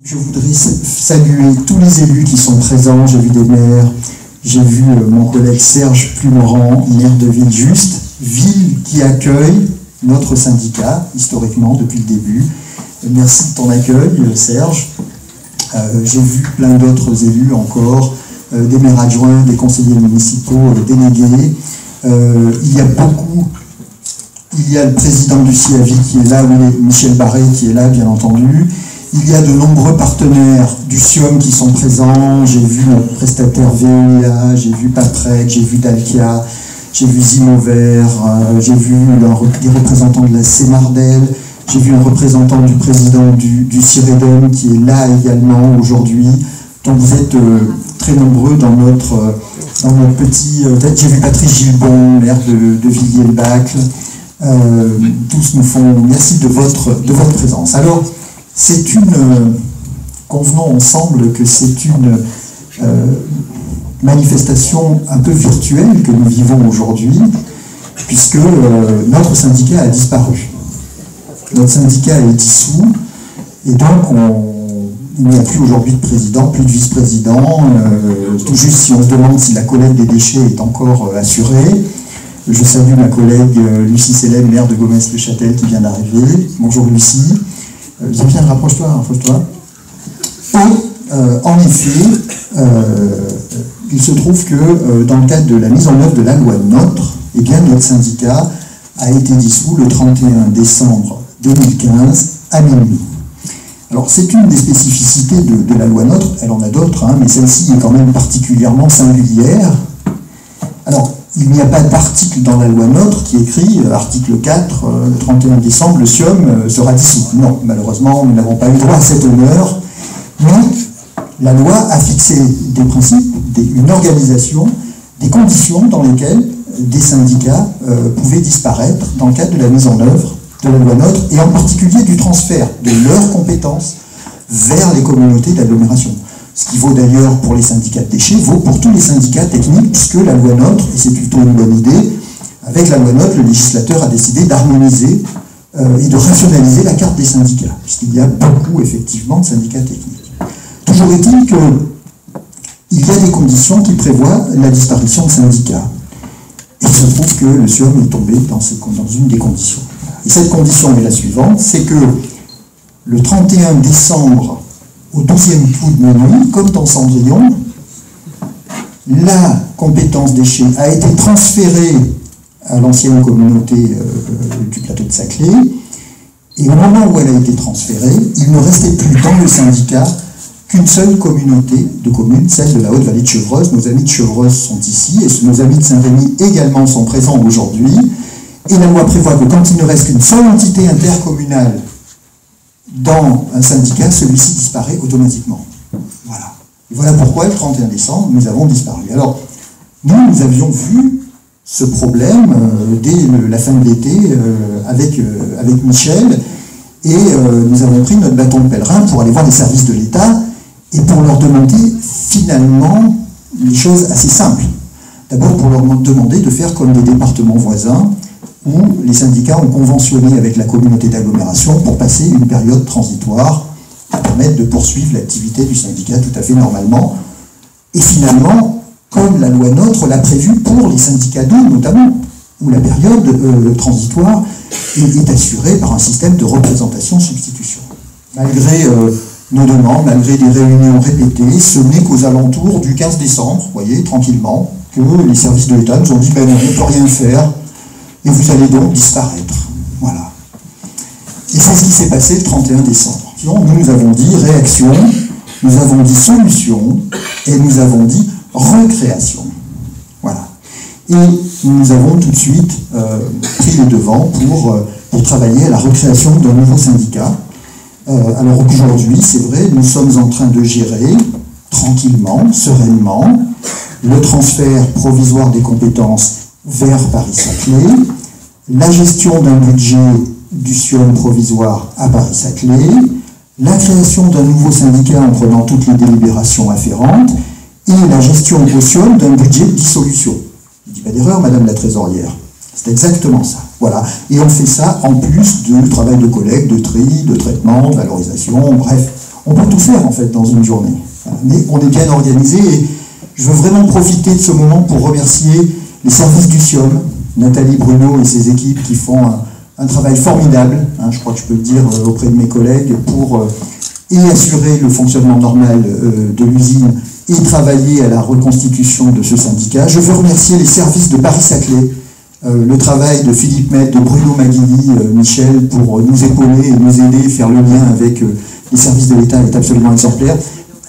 Je voudrais saluer tous les élus qui sont présents. J'ai vu des maires, j'ai vu mon collègue Serge Plumeran, maire de Villejuste, ville qui accueille notre syndicat, historiquement, depuis le début. Merci de ton accueil, Serge. J'ai vu plein d'autres élus encore, des maires adjoints, des conseillers municipaux, délégués. Il y a le président du CIAVI qui est là, Michel Barré qui est là, bien entendu. Il y a de nombreux partenaires du SIOM qui sont présents. J'ai vu notre prestataire VEA, j'ai vu Patrec, j'ai vu Dalkia, j'ai vu Zimover, j'ai vu des représentants de la CEMARDEL, j'ai vu un représentant du président du CIREDEM qui est là également aujourd'hui. Donc vous êtes très nombreux dans notre petit... j'ai vu Patrice Gilbon, maire de Villiers-le-Bacle. Tous nous font merci de votre présence. Alors, convenons ensemble que c'est une manifestation un peu virtuelle que nous vivons aujourd'hui, puisque notre syndicat a disparu. Notre syndicat est dissous, et donc il n'y a plus aujourd'hui de président, plus de vice-président, tout juste si on se demande si la collecte des déchets est encore assurée. Je salue ma collègue Lucie Célèbre, maire de Gomès-le-Châtel, qui vient d'arriver. Bonjour Lucie. Bien, rapproche-toi. En effet, il se trouve que dans le cadre de la mise en œuvre de la loi NOTRe, eh bien, notre syndicat a été dissous le 31 décembre 2015 à minuit. Alors c'est une des spécificités de la loi NOTRe, elle en a d'autres, mais celle-ci est quand même particulièrement singulière. Alors, il n'y a pas d'article dans la loi NOTRe qui écrit article 4, le 31 décembre, le SIOM sera dissous. Non, malheureusement, nous n'avons pas eu droit à cet honneur. Mais la loi a fixé des principes, une organisation, des conditions dans lesquelles des syndicats pouvaient disparaître dans le cadre de la mise en œuvre de la loi NOTRe, et en particulier du transfert de leurs compétences vers les communautés d'agglomération. Ce qui vaut d'ailleurs pour les syndicats de déchets, vaut pour tous les syndicats techniques, puisque la loi NOTRe, et c'est plutôt une bonne idée, avec la loi NOTRe, le législateur a décidé d'harmoniser et de rationaliser la carte des syndicats, puisqu'il y a beaucoup, effectivement, de syndicats techniques. Toujours est-il qu'il y a des conditions qui prévoient la disparition de syndicats. Et il se trouve que le SIOM est tombé dans une des conditions. Et cette condition est la suivante, c'est que le 31 décembre, au 12e coup de minuit, comme dans Cendrillon, la compétence déchets a été transférée à l'ancienne communauté du plateau de Saclay, et au moment où elle a été transférée, il ne restait plus dans le syndicat qu'une seule communauté de communes, celle de la Haute-Vallée de Chevreuse. Nos amis de Chevreuse sont ici, et nos amis de Saint-Rémy également sont présents aujourd'hui, et la loi prévoit que quand il ne reste qu'une seule entité intercommunale dans un syndicat, celui-ci disparaît automatiquement. Voilà. Et voilà pourquoi, le 31 décembre, nous avons disparu. Alors, nous avions vu ce problème dès la fin de l'été avec Michel, et nous avons pris notre bâton de pèlerin pour aller voir les services de l'État et pour leur demander finalement les choses assez simples. D'abord pour leur demander de faire comme des départements voisins, où les syndicats ont conventionné avec la communauté d'agglomération pour passer une période transitoire qui permette de poursuivre l'activité du syndicat tout à fait normalement. Et finalement, comme la loi NOTRe l'a prévu pour les syndicats d'eau notamment, où la période transitoire est assurée par un système de représentation-substitution. Malgré nos demandes, malgré des réunions répétées, ce n'est qu'aux alentours du 15 décembre, vous voyez, tranquillement, que les services de l'État nous ont dit « ben non, on ne peut rien faire ». Et vous allez donc disparaître. Voilà. Et c'est ce qui s'est passé le 31 décembre. Nous avons dit réaction, nous avons dit solution, et nous avons dit recréation. Voilà. Et nous avons tout de suite pris les devants pour travailler à la recréation d'un nouveau syndicat. Alors aujourd'hui, c'est vrai, nous sommes en train de gérer tranquillement, sereinement, le transfert provisoire des compétences vers Paris-Saclay, la gestion d'un budget du SIOM provisoire à Paris-Saclay, la création d'un nouveau syndicat en prenant toutes les délibérations afférentes, et la gestion au SIOM d'un budget de dissolution. Je ne dis pas d'erreur, Madame la Trésorière. C'est exactement ça. Voilà. Et on fait ça en plus du travail de collecte, de tri, de traitement, de valorisation, bref, On peut tout faire en fait dans une journée, mais on est bien organisé et je veux vraiment profiter de ce moment pour remercier les services du SIOM, Nathalie Bruno et ses équipes qui font un travail formidable, je crois que je peux le dire auprès de mes collègues, pour et assurer le fonctionnement normal de l'usine et travailler à la reconstitution de ce syndicat. Je veux remercier les services de Paris-Saclay, le travail de Philippe Mette, de Bruno Maghini, Michel, pour nous épauler et nous aider, faire le lien avec les services de l'État est absolument exemplaire.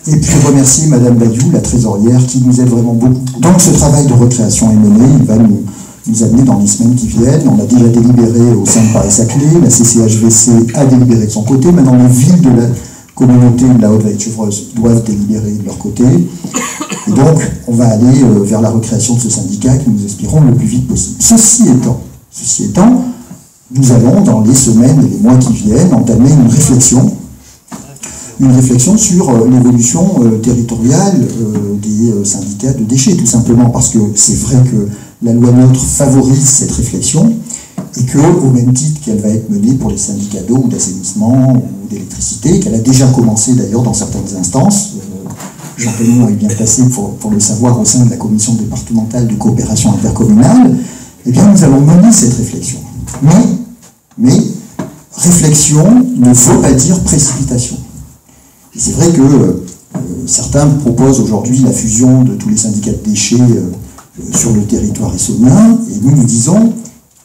Et puis remercier Madame Badiou, la trésorière, qui nous aide vraiment beaucoup. Donc ce travail de recréation est mené, il va nous amener dans les semaines qui viennent. On a déjà délibéré au sein de Paris-Saclay, la CCHVC a délibéré de son côté, maintenant les villes de la communauté de la Haute-Vallée-de-Chevreuse doivent délibérer de leur côté. Et donc, on va aller vers la recréation de ce syndicat que nous espérons le plus vite possible. Ceci étant, nous allons, dans les semaines et les mois qui viennent, entamer une réflexion sur l'évolution territoriale des syndicats de déchets, tout simplement parce que c'est vrai que la loi NOTRe favorise cette réflexion, et qu'au même titre qu'elle va être menée pour les syndicats d'eau ou d'assainissement ou d'électricité, qu'elle a déjà commencé d'ailleurs dans certaines instances, Jean Pellemont est bien placé pour le savoir au sein de la commission départementale de coopération intercommunale, eh bien nous allons mener cette réflexion. Mais réflexion ne faut pas dire précipitation. Et c'est vrai que certains proposent aujourd'hui la fusion de tous les syndicats de déchets sur le territoire essonien, et nous disons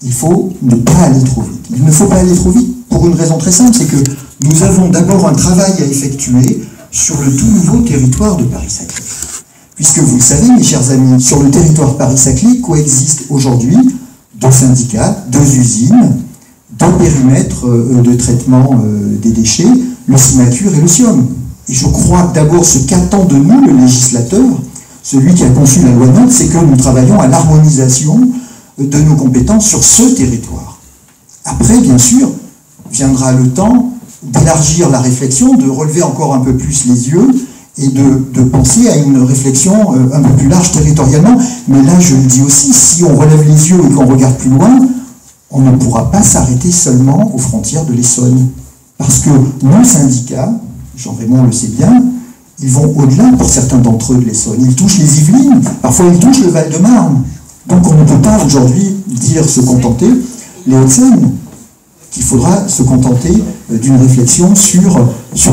il faut ne pas aller trop vite. Il ne faut pas aller trop vite pour une raison très simple, c'est que nous avons d'abord un travail à effectuer sur le tout nouveau territoire de Paris-Saclay. Puisque vous le savez, mes chers amis, sur le territoire Paris-Saclay coexistent aujourd'hui 2 syndicats, 2 usines, 2 périmètres de traitement des déchets, le Cimacure et le SIOM. Et je crois d'abord ce qu'attend de nous le législateur, celui qui a conçu la loi NOTRe, c'est que nous travaillons à l'harmonisation de nos compétences sur ce territoire. Après, bien sûr, viendra le temps d'élargir la réflexion, de relever encore un peu plus les yeux et de penser à une réflexion un peu plus large territorialement. Mais là, je le dis aussi, si on relève les yeux et qu'on regarde plus loin, on ne pourra pas s'arrêter seulement aux frontières de l'Essonne. Parce que nos syndicats, Jean-Raymond le sait bien, ils vont au-delà pour certains d'entre eux de l'Essonne. Ils touchent les Yvelines, parfois ils touchent le Val-de-Marne. Donc on ne peut pas aujourd'hui se contenter, les Hauts-de-Seine, qu'il faudra se contenter d'une réflexion sur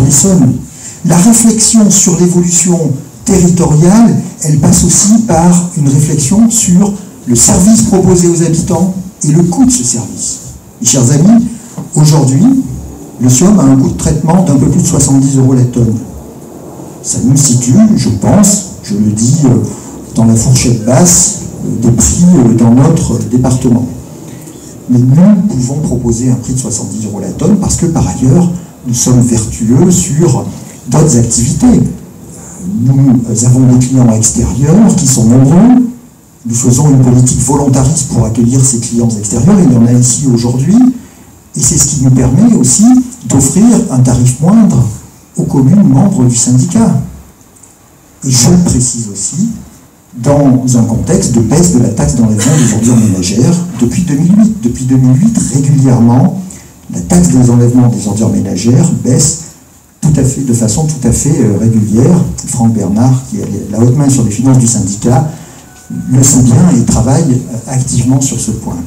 l'Essonne. La réflexion sur l'évolution territoriale, elle passe aussi par une réflexion sur le service proposé aux habitants et le coût de ce service. Mes chers amis, aujourd'hui, le SIOM a un coût de traitement d'un peu plus de 70 € la tonne. Ça nous situe, je pense, je le dis, dans la fourchette basse des prix dans notre département. Mais nous pouvons proposer un prix de 70 € la tonne parce que par ailleurs, nous sommes vertueux sur d'autres activités. Nous avons des clients extérieurs qui sont nombreux. Nous faisons une politique volontariste pour accueillir ces clients extérieurs. Il y en a ici aujourd'hui. Et c'est ce qui nous permet aussi d'offrir un tarif moindre aux communes membres du syndicat. Et je le précise aussi, dans un contexte de baisse de la taxe d'enlèvement des ordures ménagères depuis 2008. Depuis 2008, régulièrement, la taxe des enlèvements des ordures ménagères baisse de façon tout à fait régulière. Franck Bernard, qui a la haute main sur les finances du syndicat, le sait bien et travaille activement sur ce point.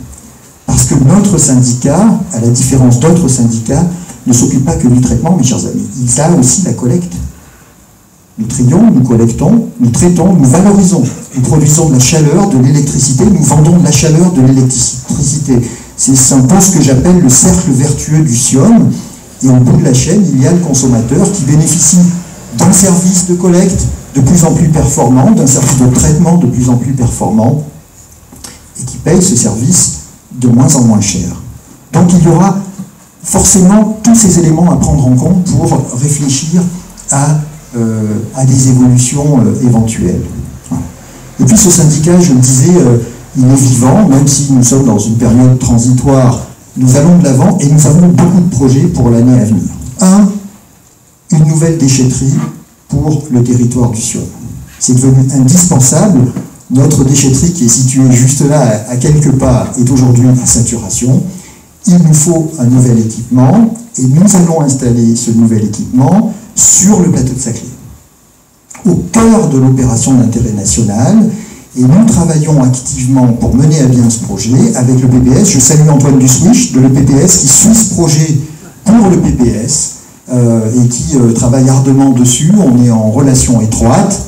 Parce que notre syndicat, à la différence d'autres syndicats, ne s'occupe pas que du traitement, mes chers amis. Il a aussi la collecte. Nous trions, nous collectons, nous traitons, nous valorisons. Nous produisons de la chaleur, de l'électricité, nous vendons de la chaleur, de l'électricité. C'est un peu ce que j'appelle le cercle vertueux du SIOM. Et au bout de la chaîne, il y a le consommateur qui bénéficie d'un service de collecte de plus en plus performant, d'un service de traitement de plus en plus performant, et qui paye ce service de moins en moins cher. Donc il y aura forcément tous ces éléments à prendre en compte pour réfléchir à des évolutions éventuelles. Voilà. Et puis ce syndicat, je le disais, il est vivant, même si nous sommes dans une période transitoire, nous allons de l'avant et nous avons beaucoup de projets pour l'année à venir. Une nouvelle déchetterie pour le territoire du SIOM. C'est devenu indispensable. Notre déchetterie qui est située juste là, à quelques pas, est aujourd'hui à saturation. Il nous faut un nouvel équipement et nous allons installer ce nouvel équipement sur le plateau de Saclay, au cœur de l'opération d'intérêt national. Et nous travaillons activement pour mener à bien ce projet avec le PPS. Je salue Antoine Duswich de l'EPPS qui suit ce projet pour le PPS et qui travaille ardemment dessus. On est en relation étroite.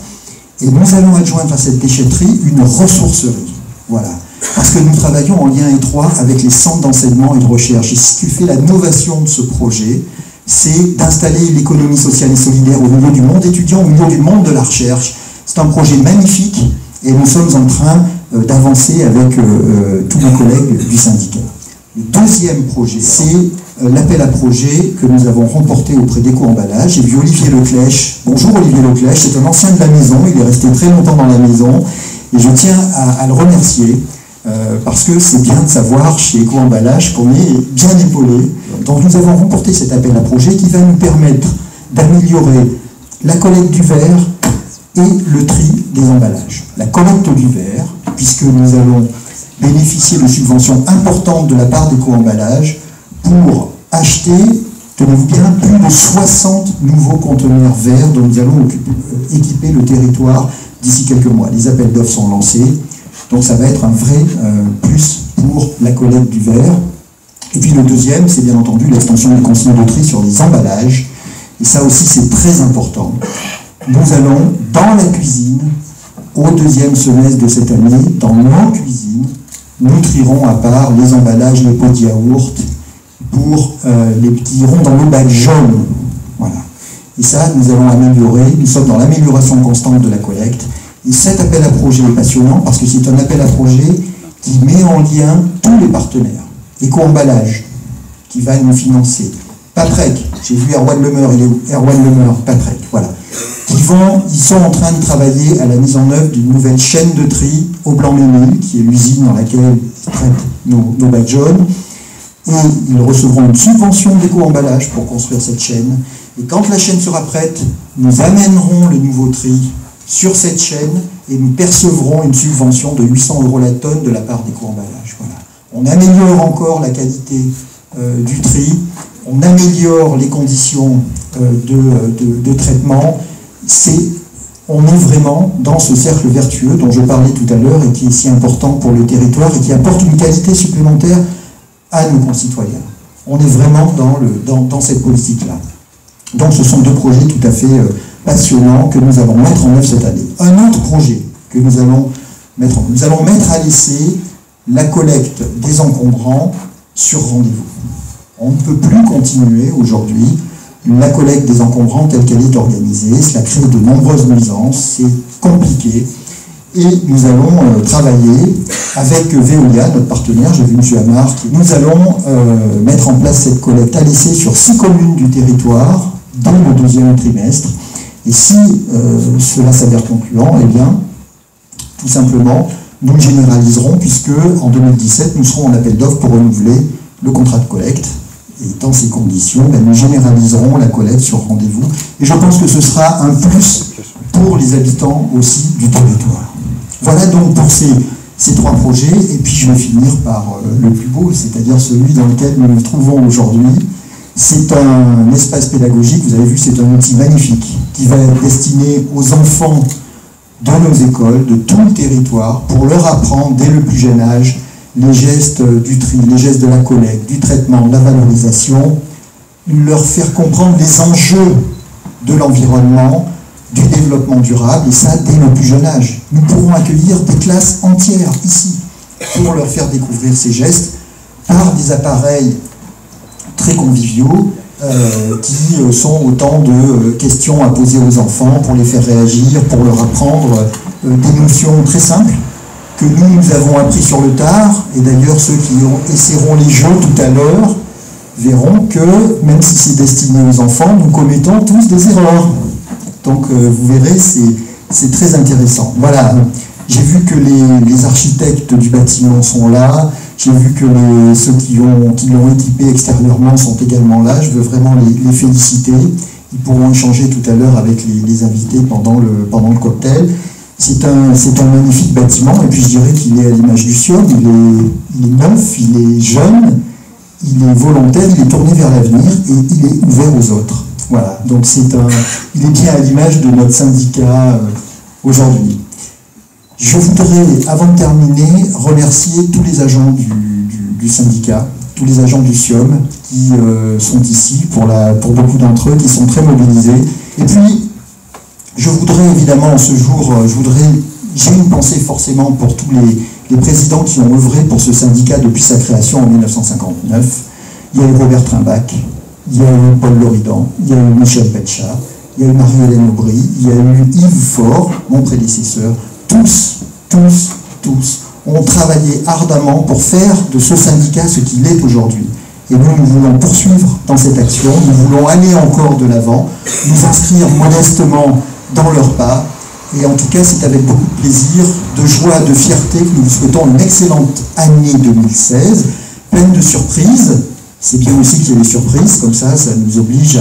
Et nous allons adjoindre à cette déchetterie une ressourcerie. Voilà. Parce que nous travaillons en lien étroit avec les centres d'enseignement et de recherche. Et ce qui fait la novation de ce projet, c'est d'installer l'économie sociale et solidaire au niveau du monde étudiant, au niveau du monde de la recherche. C'est un projet magnifique et nous sommes en train d'avancer avec tous les collègues du syndicat. Le deuxième projet, c'est l'appel à projet que nous avons remporté auprès d'Éco-Emballage. J'ai vu Olivier Leclèche. Bonjour Olivier Leclèche, c'est un ancien de la maison, il est resté très longtemps dans la maison et je tiens à le remercier parce que c'est bien de savoir chez Éco-Emballage qu'on est bien épaulé. Donc nous avons remporté cet appel à projet qui va nous permettre d'améliorer la collecte du verre et le tri des emballages. La collecte du verre, puisque nous allons bénéficier de subventions importantes de la part d'Éco-Emballage pour acheter, tenez-vous bien, plus de 60 nouveaux conteneurs verts dont nous allons équiper le territoire d'ici quelques mois. Les appels d'offres sont lancés, donc ça va être un vrai plus pour la collecte du verre. Et puis le deuxième, c'est bien entendu l'extension des consignes de tri sur les emballages. Et ça aussi, c'est très important. Nous allons, dans la cuisine, au deuxième semestre de cette année, dans nos cuisines, nous trierons à part les emballages, les pots de yaourt, pour les petits ronds dans le bac jaune. Voilà. Et ça, nous allons améliorer. Nous sommes dans l'amélioration constante de la collecte. Et cet appel à projet est passionnant parce que c'est un appel à projet qui met en lien tous les partenaires. Éco-Emballage, qui va nous financer. Paprec, j'ai vu Erwan Lemer, il est où? Erwan Lemer, Paprec, voilà. Ils sont en train de travailler à la mise en œuvre d'une nouvelle chaîne de tri au Blanc-Ménil, qui est l'usine dans laquelle ils traitent nos bacs jaunes. Et ils recevront une subvention d'Éco-Emballage pour construire cette chaîne. Et quand la chaîne sera prête, nous amènerons le nouveau tri sur cette chaîne et nous percevrons une subvention de 800 € la tonne de la part d'Éco-Emballage. Voilà. On améliore encore la qualité du tri, on améliore les conditions de traitement. On est vraiment dans ce cercle vertueux dont je parlais tout à l'heure et qui est si important pour le territoire et qui apporte une qualité supplémentaire à nos concitoyens. On est vraiment dans cette politique-là. Donc ce sont deux projets tout à fait passionnants que nous allons mettre en œuvre cette année. Un autre projet que nous allons mettre en œuvre, nous allons mettre à l'essai la collecte des encombrants sur rendez-vous. On ne peut plus continuer aujourd'hui la collecte des encombrants telle qu'elle est organisée. Cela crée de nombreuses nuisances, c'est compliqué. Et nous allons travailler avec Veolia, notre partenaire, j'ai vu M. Amar, nous allons mettre en place cette collecte à l'essai sur 6 communes du territoire dans le deuxième trimestre. Et si cela s'avère concluant, eh bien, tout simplement, nous le généraliserons puisque en 2017, nous serons en appel d'offres pour renouveler le contrat de collecte. Et dans ces conditions, nous généraliserons la collecte sur rendez-vous. Et je pense que ce sera un plus pour les habitants aussi du territoire. Voilà donc pour ces 3 projets. Et puis je vais finir par le plus beau, c'est-à-dire celui dans lequel nous nous trouvons aujourd'hui. C'est un espace pédagogique, vous avez vu, c'est un outil magnifique qui va être destiné aux enfants de nos écoles, de tout le territoire, pour leur apprendre dès le plus jeune âge les gestes du tri, les gestes de la collecte, du traitement, de la valorisation, leur faire comprendre les enjeux de l'environnement, du développement durable, et ça dès le plus jeune âge. Nous pourrons accueillir des classes entières ici pour leur faire découvrir ces gestes par des appareils très conviviaux qui sont autant de questions à poser aux enfants pour les faire réagir, pour leur apprendre des notions très simples que nous avons appris sur le tard, et d'ailleurs ceux qui essaieront les jeux tout à l'heure verront que, même si c'est destiné aux enfants, nous commettons tous des erreurs. Donc vous verrez, c'est très intéressant. Voilà, j'ai vu que les architectes du bâtiment sont là, j'ai vu que ceux qui l'ont équipé extérieurement sont également là, je veux vraiment les féliciter. Ils pourront échanger tout à l'heure avec les invités pendant le cocktail. C'est un magnifique bâtiment, et puis je dirais qu'il est à l'image du SIOM, il est neuf, il est jeune, il est volontaire, il est tourné vers l'avenir, et il est ouvert aux autres. Voilà, donc il est bien à l'image de notre syndicat aujourd'hui. Je voudrais, avant de terminer, remercier tous les agents du syndicat, tous les agents du SIOM qui sont ici, pour beaucoup d'entre eux, qui sont très mobilisés. Et puis, je voudrais évidemment, en ce jour, j'ai une pensée forcément pour tous les présidents qui ont œuvré pour ce syndicat depuis sa création en 1959. Il y a eu Robert Trimbach, il y a eu Paul Loridan, il y a eu Michel Petcha, il y a eu Marie-Hélène Aubry, il y a eu Yves Faure, mon prédécesseur. Tous ont travaillé ardemment pour faire de ce syndicat ce qu'il est aujourd'hui. Et nous voulons poursuivre dans cette action, nous voulons aller encore de l'avant, nous inscrire modestement dans leur pas. Et en tout cas, c'est avec beaucoup de plaisir, de joie, de fierté que nous vous souhaitons une excellente année 2016, pleine de surprises. C'est bien aussi qu'il y ait des surprises, comme ça nous oblige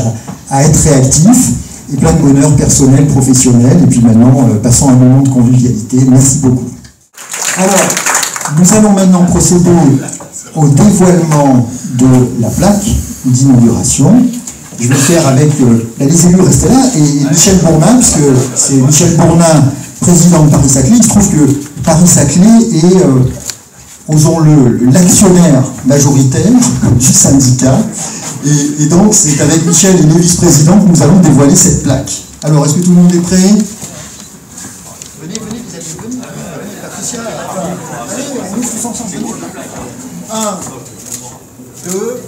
à être réactifs, et plein de bonheur personnel, professionnel, et puis maintenant, passons un moment de convivialité. Merci beaucoup. Alors, nous allons maintenant procéder au dévoilement de la plaque d'inauguration. Je vais le faire avec les élus restés là, et Michel Bournin, puisque c'est Michel Bournin, président de Paris-Saclay. Il se trouve que Paris-Saclay est, osons-le, l'actionnaire majoritaire du syndicat. Et donc, c'est avec Michel et les vice-présidents que nous allons dévoiler cette plaque. Alors, est-ce que tout le monde est prêt? Venez, vous êtes venus. Patricia, allez, on ouvre tous ensemble. 1, 2...